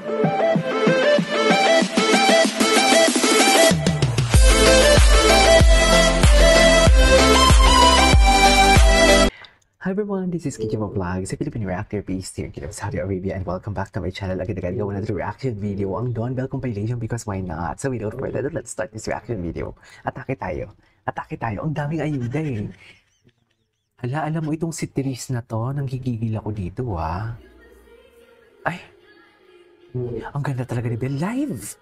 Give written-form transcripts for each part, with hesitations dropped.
Hi everyone, this is Kijimo Vlogs, a Philippine reactor based here in Saudi Arabia, and welcome back to my channel. Agad-agad gawa another reaction video ang Dawn Bell compilation because why not? So without further ado, let's start this reaction video. Atake tayo. Atake tayo. Ang daming ayuda eh. Hala, alam mo itong si Therese na to, nanggigigil ako dito ah. Ay, ang ganda talaga ni Bell. Live!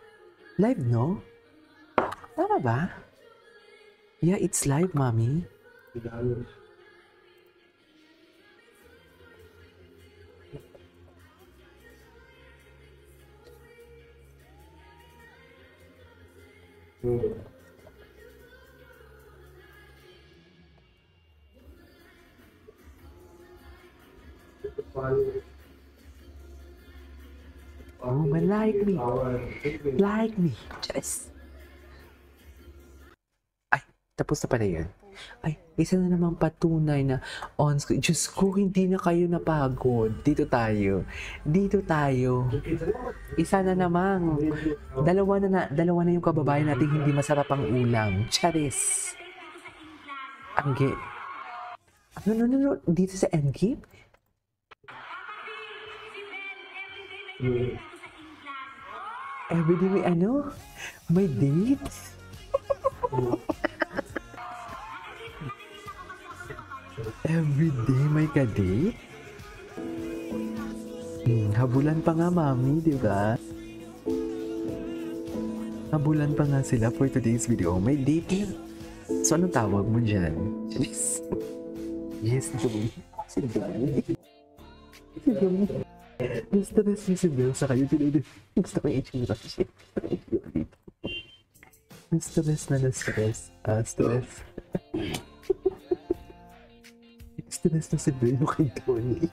Live, no? Tama ba? Yeah, it's live, mommy. Oh, man, like me. Like me. Yes. Ay, tapos na pala yun. Ay, isa na namang patunay na on screen. Diyos ko, hindi na kayo napagod. Dito tayo. Dito tayo. Isa na namang. Dalawa na yung kababayan natin hindi masarap ang ulam. Charis. Angge. No. Dito sa Endgame? Everyday may ano? May date? Everyday may ka-date? Habulan pa nga, mami, di ba? Habulan pa nga sila for today's video. May date na. So, anong tawag mo dyan? Yes. Yes, Dumi. Si Dumi. Si Dumi. Gusto na si Bell sa kayo. Gusto ko yung itsura siya. Stress na stress. Stress. Stress na si Bell kay Donnie.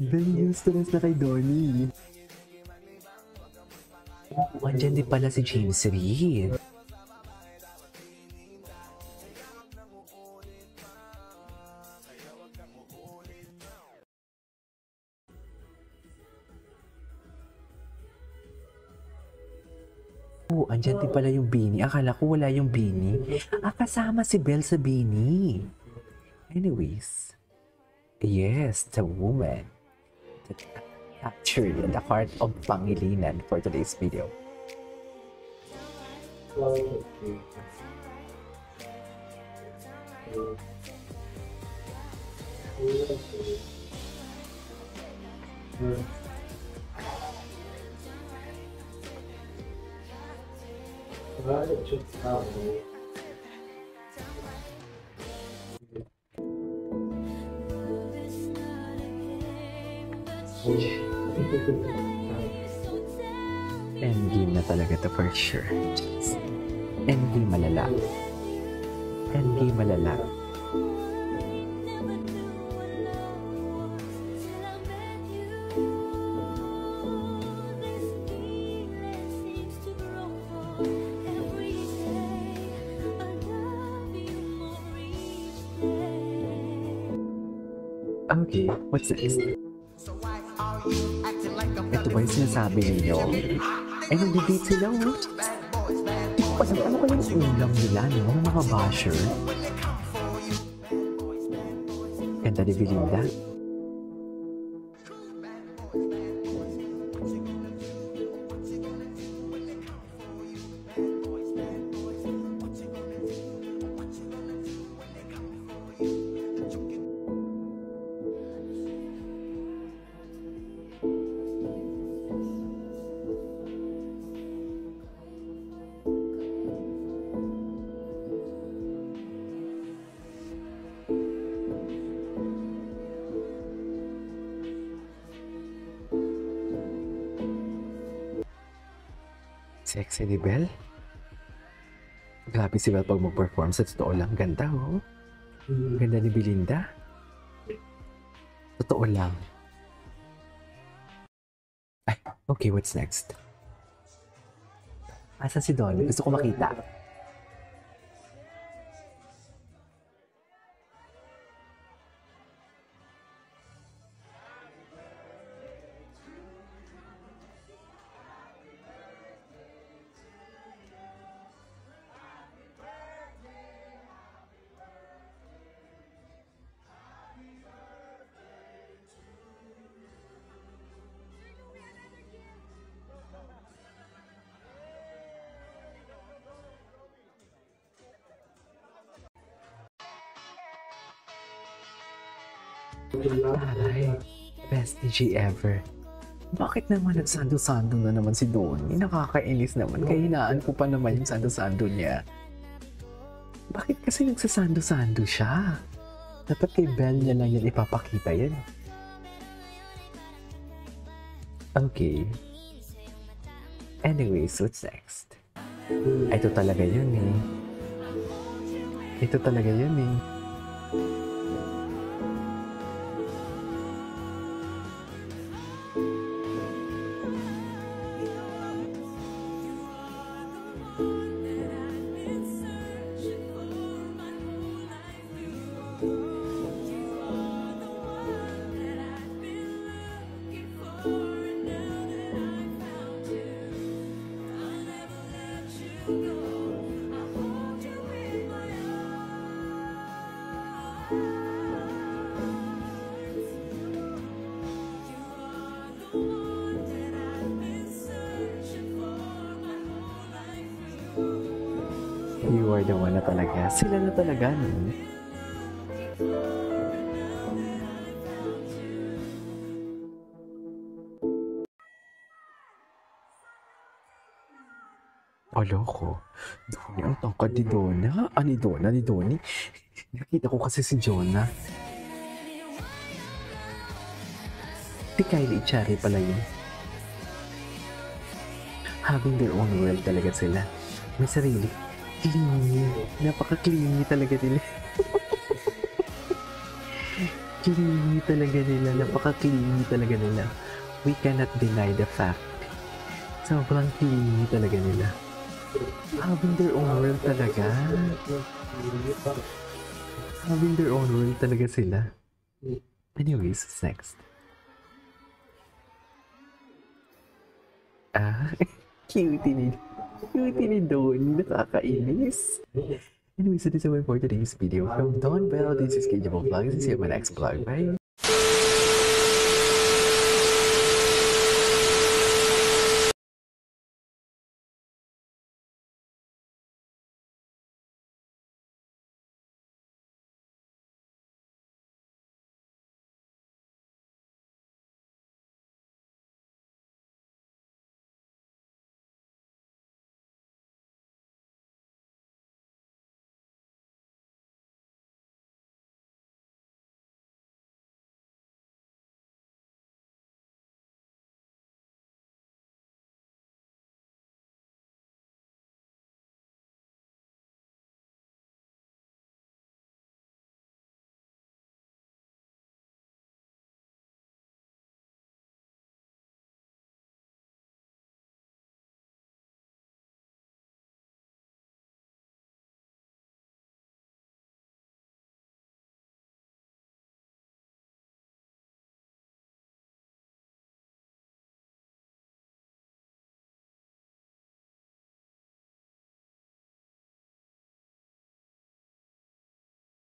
Bell yung stress na kay Donnie. Andyan din pala si James Reid. Oh, andyan din pala yung Beanie. Akala ko wala yung Beanie. Kasama si Belle sa Beanie. Anyways. Yes, the woman that captured the heart of Pangilinan for today's video. Endgame na talaga to for sure. Endgame malala. Endgame malala. Okay, what's next? Ito ba yung sinasabi ninyo? Ay, nag-date sila, oh. Ano ko yung ulam nila, no? Mga basher. Ganda ni Belinda. Sexy ni Belle. Grabe si Belle pag mag-perform. Sa totoo lang, ganda oh. Ganda ni Belinda. Totoo lang. Ay, okay, what's next? Asa si Donnie? Gusto ko makita. Ay, best DJ ever. Bakit naman nagsando-sando na naman si Donnie? Nakakainis naman. Kahinaan ko pa naman yung sando-sando niya. Bakit kasi nagsasando-sando siya? Dapat kay Belle niya lang yan ipapakita yan. Okay. Anyways, what's next? Ito talaga yun eh. Ito talaga yun eh. You are the one na talaga. Sila na talaga, no? Aloko. Donnie, ang tangkad ni Donna. Ni Donnie. Nakita ko kasi si Jonah. Si Kylie Cherry pala yun. Having their own world talaga sila. May sarili. Clingy. Napaka-clingy talaga nila. Clingy talaga nila. Napaka-clingy talaga nila. We cannot deny the fact. Sobrang clingy talaga nila. Having their own world talaga. Having their own world talaga sila. Anyways, what's next? Cutie ni Donnie. Nakakainis. Anyways, so this is all for today's video. From Don Bell, this is KJ Vlog. See you in my next vlog. Bye!